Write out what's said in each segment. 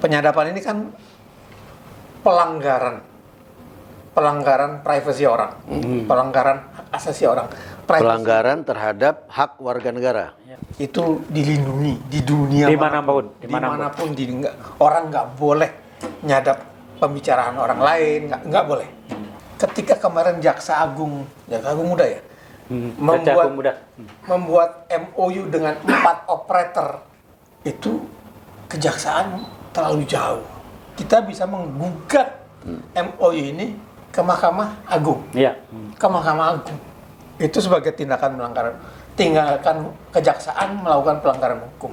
penyadapan ini kan pelanggaran privasi orang, pelanggaran hak asasi orang. Pelanggaran terhadap hak warga negara. Itu dilindungi di dunia dimanapun. Orang nggak boleh nyadap pembicaraan orang lain, nggak boleh. Ketika kemarin Jaksa Agung Muda ya, membuat MOU dengan 4 operator, itu kejaksaan terlalu jauh. Kita bisa menggugat MOU ini ke Mahkamah Agung. Iya. Ke Mahkamah Agung. Itu sebagai tindakan kejaksaan melakukan pelanggaran hukum.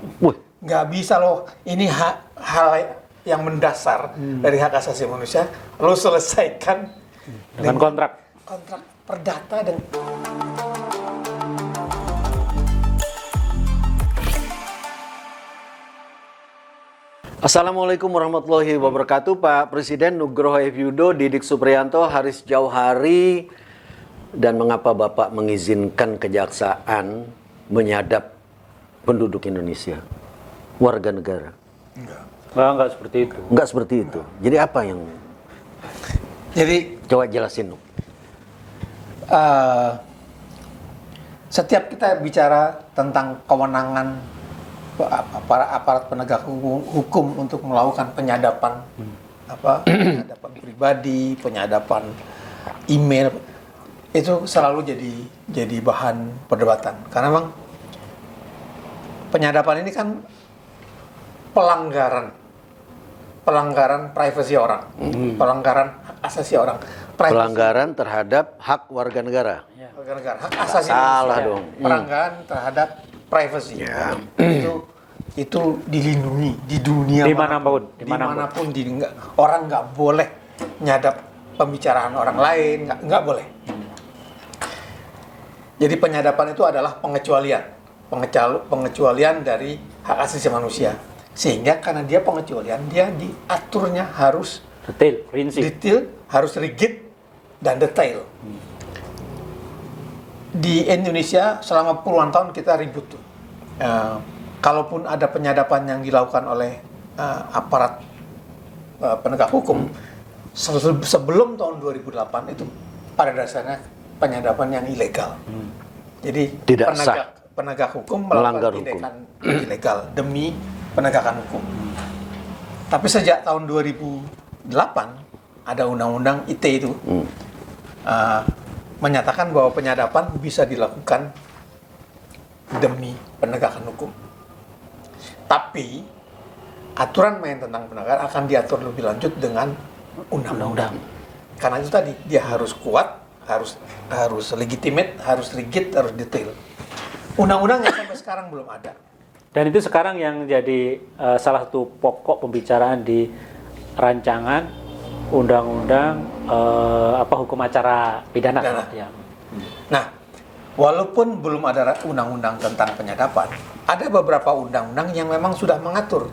Nggak bisa loh, ini hal yang mendasar dari hak asasi manusia, lo selesaikan dengan kontrak perdata dan Assalamualaikum warahmatullahi wabarakatuh. Pak Presiden Nugroho F. Yudho, Didik Supriyanto, Haris Jauhari. Dan mengapa Bapak mengizinkan kejaksaan menyadap penduduk Indonesia, warga negara? Enggak seperti itu. Enggak seperti itu. Jadi apa yang... Jadi coba jelasin. Setiap kita bicara tentang kewenangan para aparat penegak hukum untuk melakukan penyadapan, penyadapan pribadi, penyadapan email, itu selalu jadi bahan perdebatan. Karena memang penyadapan ini kan pelanggaran privasi orang, pelanggaran hak asasi orang. Pelanggaran terhadap hak warga negara. Warga negara, hak asasi salah manusia. dong. Pelanggaran terhadap privasi. Ya. Itu dilindungi di dunia dimanapun. Orang nggak boleh nyadap pembicaraan orang lain, nggak boleh. Jadi penyadapan itu adalah pengecualian dari hak asasi manusia. Sehingga karena dia pengecualian, dia diaturnya harus detail, harus rigid dan detail. Di Indonesia selama puluhan tahun kita ribut tuh. Kalaupun ada penyadapan yang dilakukan oleh aparat penegak hukum, sebelum tahun 2008 itu pada dasarnya penyadapan yang ilegal. Jadi tidak sah. Penegak hukum melakukan tindakan ilegal demi penegakan hukum. Tapi sejak tahun 2008 ada undang-undang ITE itu menyatakan bahwa penyadapan bisa dilakukan demi penegakan hukum. Tapi aturan main tentang penegakan akan diatur lebih lanjut dengan undang-undang. Karena itu tadi dia harus kuat, harus legitimate, harus rigid, harus detail. Undang-undangnya sampai sekarang belum ada. Dan itu sekarang yang jadi salah satu pokok pembicaraan di rancangan undang-undang hukum acara pidana. Ya. Nah, walaupun belum ada undang-undang tentang penyadapan, ada beberapa undang-undang yang memang sudah mengatur.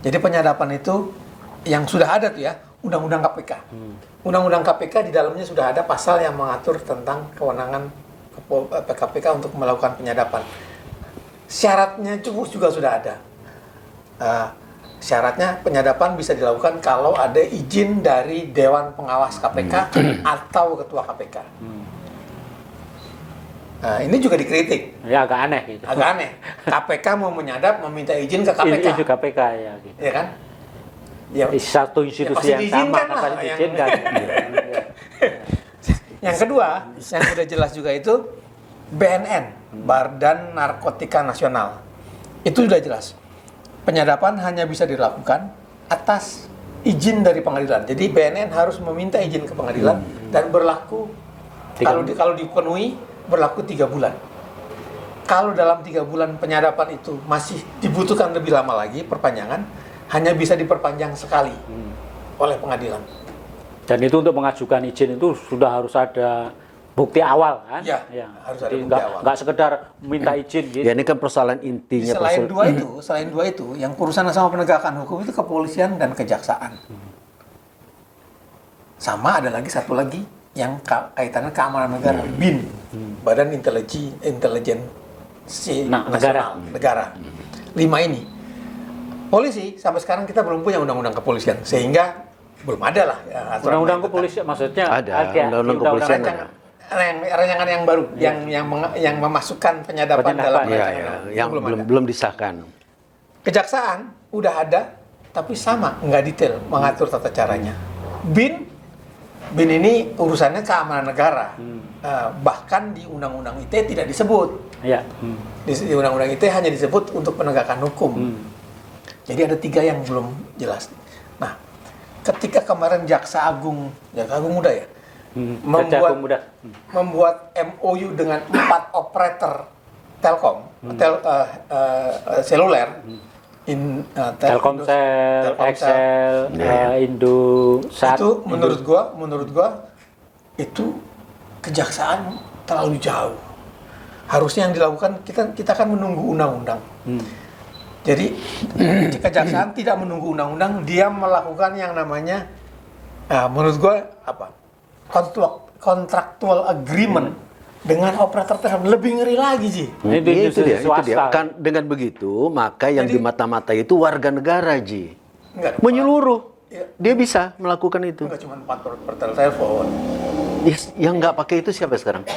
Jadi penyadapan itu yang sudah ada tuh ya, undang-undang KPK. Undang-undang KPK di dalamnya sudah ada pasal yang mengatur tentang kewenangan KPK untuk melakukan penyadapan. Syaratnya juga sudah ada. Syaratnya penyadapan bisa dilakukan kalau ada izin dari Dewan Pengawas KPK atau Ketua KPK. Ini juga dikritik. Ya agak aneh gitu. Agak aneh. KPK mau menyadap, meminta izin ke KPK. Izin KPK ya gitu. Ya kan? Ya, satu institusi yang sama kan pasti diizinkan. Yang kedua, yang sudah jelas juga itu BNN, Badan Narkotika Nasional. Itu sudah jelas. Penyadapan hanya bisa dilakukan atas izin dari pengadilan. Jadi BNN harus meminta izin ke pengadilan dan berlaku kalau dipenuhi berlaku 3 bulan. Kalau dalam 3 bulan penyadapan itu masih dibutuhkan lebih lama lagi perpanjangan, hanya bisa diperpanjang sekali oleh pengadilan. Dan itu untuk mengajukan izin itu sudah harus ada bukti awal kan? Ya. Harus ada bukti awal. Nggak sekedar minta izin gitu. Ya ini kan persoalan intinya. Selain dua itu, yang urusan sama penegakan hukum itu kepolisian dan kejaksaan. Sama ada lagi satu lagi yang kaitannya keamanan negara, BIN, Badan Intelijen Nasional Negara. 5 ini. Polisi sampai sekarang kita belum punya undang-undang kepolisian, sehingga belum ada lah ya, aturan Undang-undang main tentang- kepolisian maksudnya Ada, di undang-undang kepolisian rancangan. ada. rancangan yang baru yang memasukkan penyadapan dalam Penyadapan. Iya, rancangan ya, undang-undang. yang Itu ada. belum disahkan. Kejaksaan udah ada, tapi sama, nggak detail mengatur tata caranya. BIN ini urusannya keamanan negara. Bahkan di Undang-Undang ITE tidak disebut. Iya. Di Undang-Undang ITE hanya disebut untuk penegakan hukum. Jadi ada 3 yang belum jelas. Nah, ketika kemarin Jaksa Agung muda ya, Jaksa Agung Muda. membuat MOU dengan 4 operator Telkom, seluler, Telkomsel, Excel, Indosat. itu menurut gua itu kejaksaan terlalu jauh. Harusnya yang dilakukan kita kan menunggu undang-undang. Jadi kejaksaan tidak menunggu undang-undang, dia melakukan yang namanya menurut gua kontraktual agreement dengan operator tersebut. Lebih ngeri lagi Ji. Ini di Itu dia. swasta. Kan dengan begitu, maka yang Jadi- di mata-mata itu warga negara, Ji. Enggak, Menyeluruh. Iya. Dia bisa melakukan itu. enggak cuma 4 per telepon. Yes, yang nggak pakai itu siapa sekarang?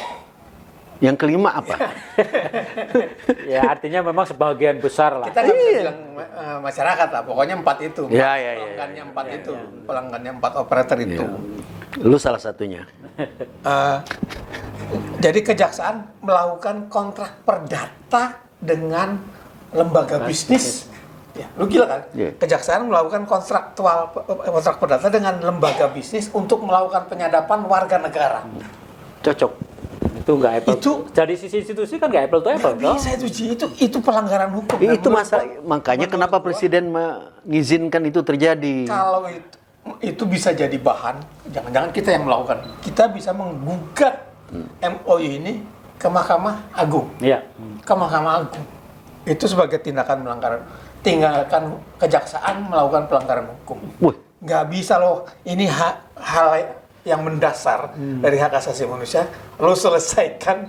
Yang kelima apa? Ya artinya memang sebagian besar lah. Kita nggak bisa bilang masyarakat lah, pokoknya 4 itu. Ya, ya, ya, Pelanggannya 4 itu, pelanggannya 4 operator itu. Lu salah satunya. Jadi kejaksaan melakukan kontrak perdata dengan lembaga bisnis. Ya, lu gila kan? Iya. Kejaksaan melakukan kontrak perdata dengan lembaga bisnis untuk melakukan penyadapan warga negara. Cocok. Itu nggak apple. Itu- dari sisi institusi kan nggak apple to apple, Nggak toh? bisa itu Ji, itu pelanggaran hukum. Dan Itu menurut masa gua- makanya menurut kenapa gua, presiden mengizinkan itu terjadi. kalau itu bisa jadi bahan, jangan-jangan kita yang melakukan. Kita bisa menggugat MOU ini ke Mahkamah Agung. Iya. Ke Mahkamah Agung. Itu sebagai tindakan kejaksaan melakukan pelanggaran hukum. Wih, Nggak bisa loh, ini hal yang mendasar dari hak asasi manusia, lo selesaikan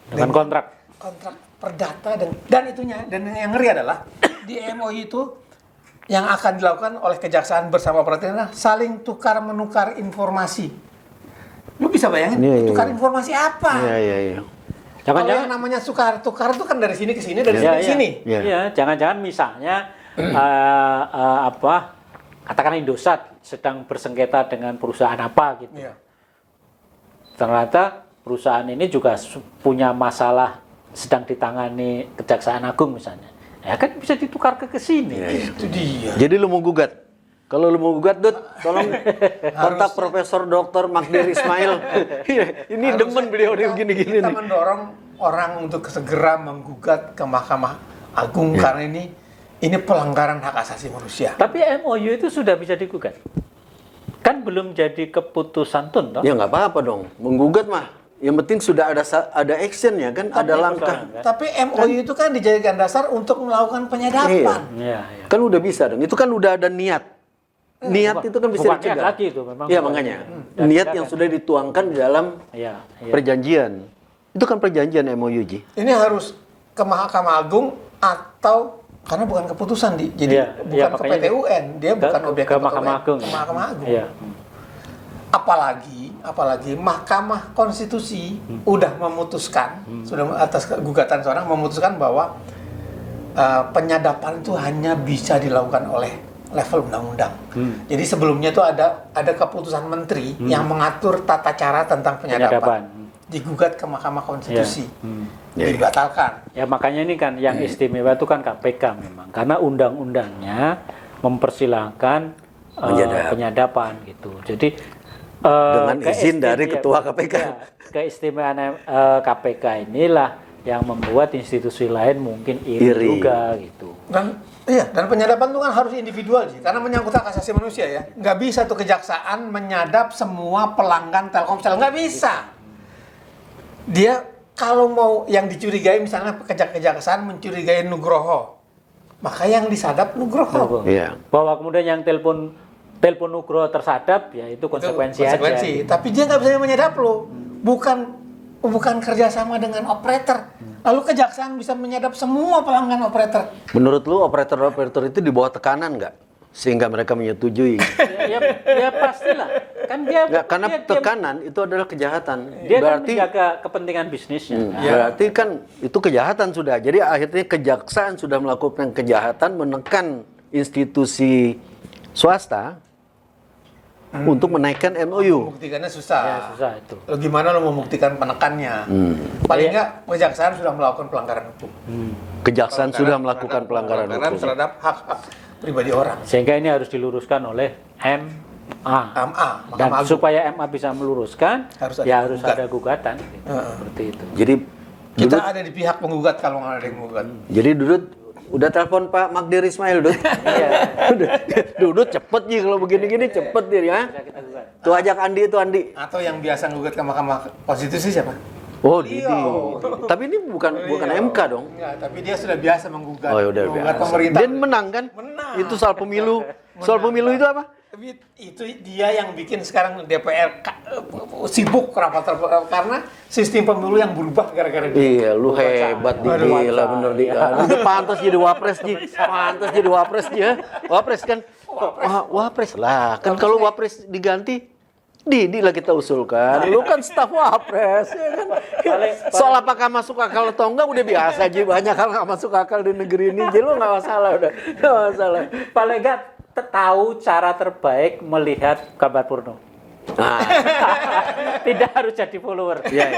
Dengan kontrak. kontrak perdata dan itunya. Dan yang ngeri adalah di MOU itu yang akan dilakukan oleh kejaksaan bersama operator adalah saling tukar menukar informasi. Lu bisa bayangin Iya, iya, tukar iya. informasi apa? iya iya iya. Kalau Jangan-jangan yang namanya tukar itu kan dari sini ke sini, dari Iya, sini ke sini. Iya. Iya, jangan-jangan misalnya katakan Indosat sedang bersengketa dengan perusahaan apa gitu. Iya. Ternyata perusahaan ini juga punya masalah sedang ditangani Kejaksaan Agung misalnya. Ya kan bisa ditukar ke sini. Itu dia. Jadi lu mau gugat? Kalau lu mau gugat, Dut, tolong kontak Profesor Dr. Magdir Ismail. Ini demen beliau dia gini-gini Kita nih. mendorong orang untuk segera menggugat ke Mahkamah Agung karena ini pelanggaran hak asasi manusia. Tapi MOU itu sudah bisa digugat. Kan belum jadi keputusan tun, toh? Ya nggak apa-apa dong, menggugat mah. Yang penting sudah ada action ya kan, ada langkah. Tapi MOU itu kan dijadikan dasar untuk melakukan penyadapan. Iya, iya. Kan udah bisa dong, itu kan udah ada niat. Niat itu kan bisa Bukan niat dicegah. lagi itu memang. Iya makanya, niat yang sudah dituangkan di dalam Iya, iya. perjanjian. Itu kan perjanjian MOU, Ji. Ini harus ke Mahkamah Agung atau karena bukan keputusan jadi Iya, bukan iya, ke makanya PT UN, dia bukan objek ke PT Mahkamah UN, Agung. ke Mahkamah Agung. Iya. Apalagi Mahkamah Konstitusi udah memutuskan sudah atas gugatan seorang memutuskan bahwa penyadapan itu hanya bisa dilakukan oleh level undang-undang. Jadi sebelumnya itu ada keputusan menteri yang mengatur tata cara tentang penyadapan. Digugat ke Mahkamah Konstitusi. Dibatalkan. Ya makanya ini kan yang istimewa itu kan KPK memang karena undang-undangnya mempersilahkan penyadapan gitu. Jadi Dengan izin dari Ketua KPK. Ya, keistimewaan KPK inilah yang membuat institusi lain mungkin iri juga gitu. Dan penyadapan itu kan harus individual sih, karena menyangkut hak asasi manusia ya. Nggak bisa tuh kejaksaan menyadap semua pelanggan Telkomsel, nggak bisa. Dia kalau mau yang dicurigai, misalnya kejaksaan mencurigai Nugroho, maka yang disadap Nugroho. Iya. Bahwa kemudian yang telepon Nugroho tersadap, ya itu konsekuensi aja. Tapi dia nggak bisa menyadap lo. Bukan kerjasama dengan operator. Lalu kejaksaan bisa menyadap semua pelanggan operator. Menurut lu operator-operator itu di bawah tekanan nggak? Sehingga mereka menyetujui. Ya pastilah. Kan dia Nggak, karena dia- tekanan itu adalah kejahatan. dia kan Berarti menjaga kepentingan bisnisnya. kan? berarti kan itu kejahatan sudah. Jadi akhirnya kejaksaan sudah melakukan kejahatan menekan institusi swasta untuk menaikkan MOU. Membuktikannya Ya, susah. susah itu. Lalu gimana lo membuktikan penekannya? Paling nggak kejaksaan sudah melakukan pelanggaran hukum. Kejaksaan sudah melakukan pelanggaran hukum. terhadap hak-hak pribadi orang. Sehingga ini harus diluruskan oleh MA. MA, Dan Mahkamah Agung. supaya MA bisa meluruskan, Harus ada harus penggugat. ada gugatan. Gitu. Seperti itu. Jadi Kita ada di pihak penggugat kalau nggak ada yang menggugat. Dudut udah telepon Pak Magdir Ismail, Dudut. Dudut cepet sih kalau begini-gini cepet dia ya. Bisa kita gugat. Tuh ajak Andi itu Andi. Atau yang biasa menggugat ke Mahkamah Konstitusi siapa? Oh, Didi. Tapi ini bukan MK dong. Enggak, tapi dia sudah biasa menggugat. Oh, ya udah menggugat biasa. pemerintah. Dan menang kan? Menang. Itu soal pemilu. Soal pemilu itu apa? Tapi itu dia yang bikin sekarang DPR sibuk rapat karena sistem pemilu yang berubah gara-gara dia. Iya, lu hebat Aduh, Didi lah bener Didi. Itu pantas jadi wapres Ji. Pantas jadi wapres dia. Wapres kan? Wapres lah. Kan kalau wapres diganti Didi lah kita usulkan. Lu kan staf wapres ya kan. Soal apakah masuk akal atau enggak udah biasa Ji. Banyak hal nggak masuk akal di negeri ini. Ji lu nggak masalah udah. Nggak masalah. Paling nggak tahu cara terbaik melihat kabar porno. Nah, Tidak harus jadi follower. iya.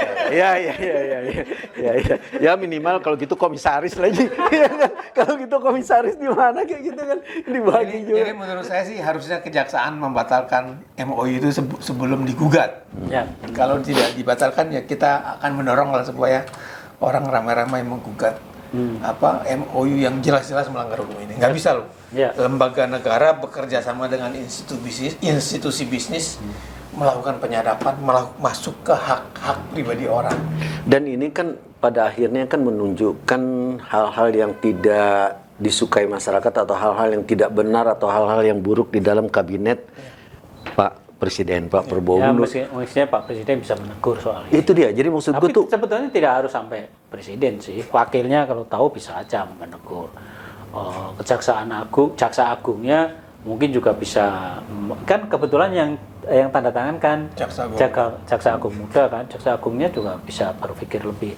Ya minimal kalau gitu komisaris lagi. Iya kan? Kalau gitu komisaris di mana kayak gitu kan dibagi Jadi juga. menurut saya sih harusnya kejaksaan membatalkan MOU itu sebelum digugat. Ya. Kalau tidak dibatalkan ya kita akan mendorong lah supaya orang ramai-ramai menggugat MOU yang jelas-jelas melanggar hukum ini. Nggak bisa loh. Ya. Lembaga negara bekerja sama dengan institusi bisnis melakukan penyadapan, masuk ke hak-hak pribadi orang. Dan ini kan pada akhirnya kan menunjukkan hal-hal yang tidak disukai masyarakat atau hal-hal yang tidak benar atau hal-hal yang buruk di dalam kabinet Pak Presiden, Pak Prabowo. Ya, mestinya Pak Presiden bisa menegur soal ini. Itu dia. Jadi maksud gue Tapi tuh sebetulnya tidak harus sampai presiden sih. Wakilnya kalau tahu bisa aja menegur. Kejaksaan Agung, Jaksa Agungnya mungkin juga bisa. Kan kebetulan yang tanda tangan kan Jaksa Agung muda kan. Jaksa Agungnya juga bisa berpikir lebih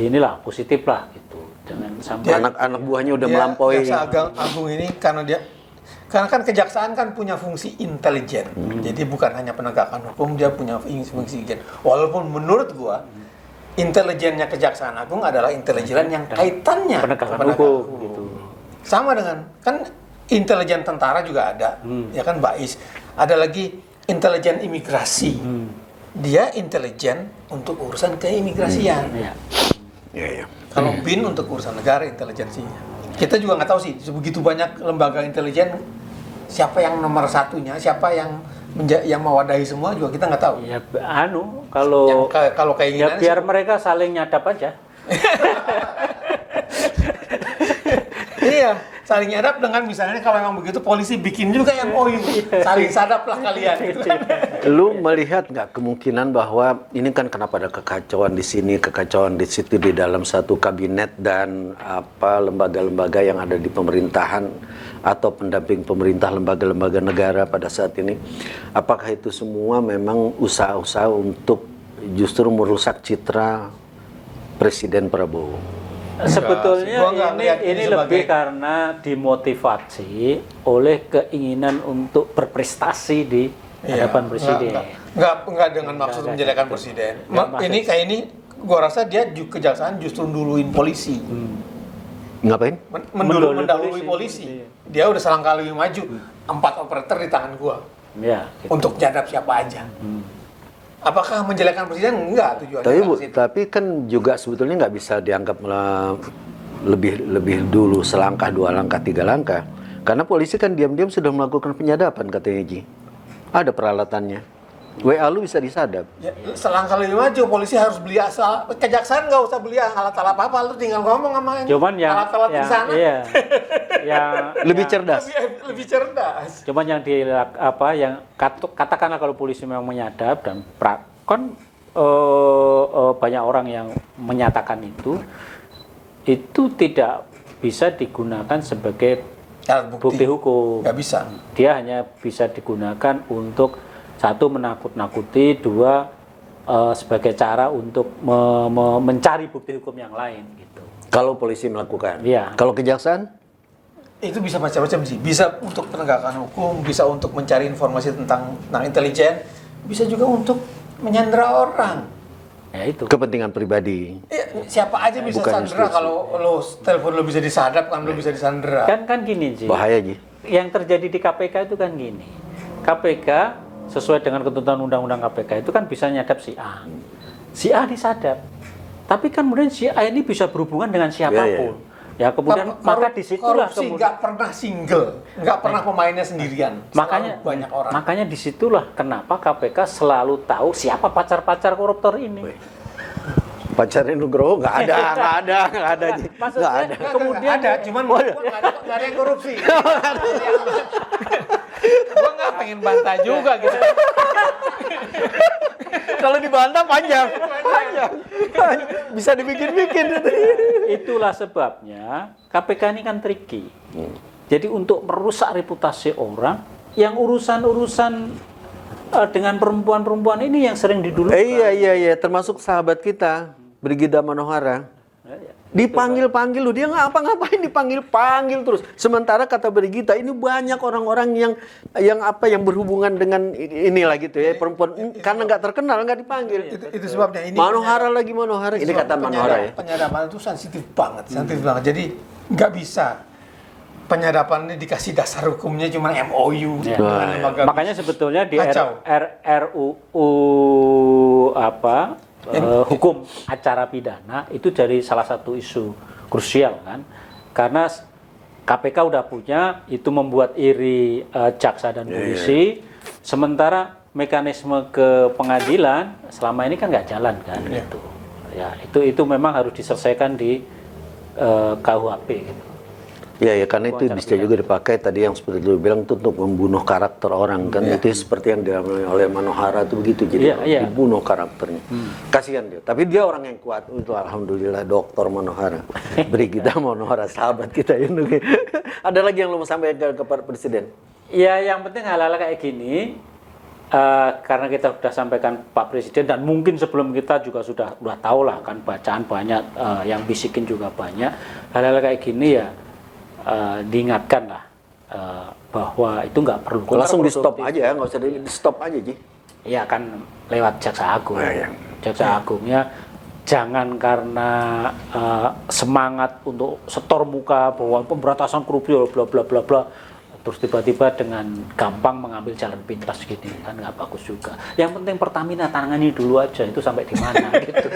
inilah positif lah gitu. Jangan sampai anak-anak buahnya udah melampaui. Jaksa Agung ini karena kan kejaksaan kan punya fungsi intelijen. Jadi bukan hanya penegakan hukum, dia punya fungsi intelijen. Walaupun menurut gua intelijennya Kejaksaan Agung adalah intelijen yang kaitannya penegakan hukum gitu. Sama dengan kan intelijen tentara juga ada, ya kan BAIS. Ada lagi intelijen imigrasi. Dia intelijen untuk urusan keimigrasian. Ya. Iya. Kalau BIN untuk urusan negara intelijensinya. Kita juga nggak tahu sih sebegitu banyak lembaga intelijen siapa yang nomor satunya, siapa yang mewadahi semua juga kita nggak tahu. Ya kalau Kalau ya keinginan biar mereka saling nyadap aja. iya, saling nyadap dengan misalnya kalau memang begitu polisi bikin juga yang saling sadap lah kalian. Gitu. Lu melihat nggak kemungkinan bahwa ini kan kenapa ada kekacauan di sini, kekacauan di situ di dalam satu kabinet dan lembaga-lembaga yang ada di pemerintahan atau pendamping pemerintah lembaga-lembaga negara pada saat ini, apakah itu semua memang usaha-usaha untuk justru merusak citra Presiden Prabowo? Sebetulnya Gua nggak melihat ini sebagai- lebih karena dimotivasi oleh keinginan untuk berprestasi di hadapan presiden. Enggak dengan maksud menjelekan presiden. Ini gua rasa dia kejaksaan justru duluin polisi. Ngapain? Mendahului polisi. Dia udah selangkah lebih maju. 4 operator di tangan gua. Ya, gitu. Untuk nyadap siapa aja. Apakah menjelekan presiden? Enggak tujuannya. Tapi kan juga sebetulnya nggak bisa dianggap lebih dulu selangkah, 2 langkah, 3 langkah. Karena polisi kan diam-diam sudah melakukan penyadapan katanya Ji. Ada peralatannya. WA lu bisa disadap. Ya, selangkah lebih maju, polisi harus beli asal. Kejaksaan nggak usah beli alat-alat apa-apa, lu tinggal ngomong sama Cuman yang alat-alat di sana. Iya. yang Lebih cerdas. Lebih cerdas. Cuman yang katakanlah kalau polisi memang menyadap dan kan banyak orang yang menyatakan itu tidak bisa digunakan sebagai Alat bukti hukum. Nggak bisa. Dia hanya bisa digunakan untuk satu menakut-nakuti, dua sebagai cara untuk mencari bukti hukum yang lain gitu. Kalau polisi melakukan. Iya. Kalau kejaksaan? Itu bisa macam-macam sih. Bisa untuk penegakan hukum, bisa untuk mencari informasi tentang intelijen, bisa juga untuk menyandera orang. Ya itu. Kepentingan pribadi. Siapa aja bisa Bukan sandera institusi. kalau lo telepon lo bisa disadap kan lo bisa disandera. Kan gini Ji. Bahaya, Ji. Yang terjadi di KPK itu kan gini. KPK sesuai dengan ketentuan undang-undang KPK itu kan bisa nyadap si A. Si A disadap. Tapi kan kemudian si A ini bisa berhubungan dengan siapapun. Ya kemudian maka disitulah korupsi kemudian nggak pernah single, nggak pernah pemainnya sendirian. makanya Selalu banyak orang. Makanya disitulah kenapa KPK selalu tahu siapa pacar-pacar koruptor ini. Pacarnya Nugroho nggak ada, Ji. Maksudnya, Nggak ada. Kemudian ada, cuman gua nggak ada yang korupsi. Gua nggak pengen bantah juga gitu. Kalau dibantah panjang. Bisa dibikin-bikin. Itulah sebabnya KPK ini kan tricky. Jadi untuk merusak reputasi orang, yang urusan-urusan dengan perempuan-perempuan ini yang sering didulukan. Iya, termasuk sahabat kita, Brigida Manohara. Dipanggil-panggil lu, dia ngapa-ngapain dipanggil-panggil terus. Sementara kata Brigita ini banyak orang-orang yang berhubungan dengan inilah gitu ya, perempuan karena nggak terkenal nggak dipanggil. Itu sebabnya ini. Manohara. Ini kata Manohara ya. Penyadapan itu sensitif banget. Jadi nggak bisa penyadapan ini dikasih dasar hukumnya cuma MOU. Ya. dengan lembaga. Makanya sebetulnya di Kacau. RUU hukum acara pidana itu jadi salah satu isu krusial kan, karena KPK udah punya, itu membuat iri jaksa dan polisi, sementara mekanisme ke pengadilan selama ini kan nggak jalan kan gitu. Ya itu memang harus diselesaikan di KUHP gitu. Ya, karena itu bisa juga dipakai tadi yang seperti lu bilang itu untuk membunuh karakter orang kan, itu seperti yang dialami oleh Manohara itu begitu, jadi dibunuh karakternya. Kasihan dia, tapi dia orang yang kuat itu, alhamdulillah. Dr. Manohara, Brigida Manohara, sahabat kita ya. Ada lagi yang lu mau sampaikan ke Pak Presiden? Ya, yang penting hal-hal kayak gini, karena kita sudah sampaikan Pak Presiden, dan mungkin sebelum kita juga sudah tahu lah kan, bacaan banyak, yang bisikin juga banyak, hal-hal kayak gini ya diingatkan lah bahwa itu nggak perlu. Langsung di stop aja ya, nggak usah di stop aja, Ji. Iya kan, lewat Jaksa Agung. Jaksa Agungnya jangan karena semangat untuk setor muka bahwa pemberantasan korupsi bla bla bla bla, terus tiba-tiba dengan gampang mengambil jalan pintas gini, kan nggak bagus juga. Yang penting Pertamina tangani dulu aja, itu sampai di mana gitu.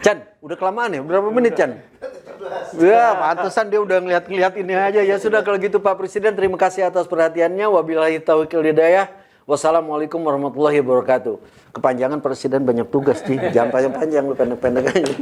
Chan, udah kelamaan ya? Berapa menit, Chan? Ya, pantesan dia udah ngeliat-ngeliat ini aja. Ya sudah, kalau gitu Pak Presiden, terima kasih atas perhatiannya. Wabillahi taufiq wal hidayah. Wassalamualaikum warahmatullahi wabarakatuh. Kepanjangan Presiden banyak tugas, Ji. Jangan panjang-panjang, lu pendek-pendek aja.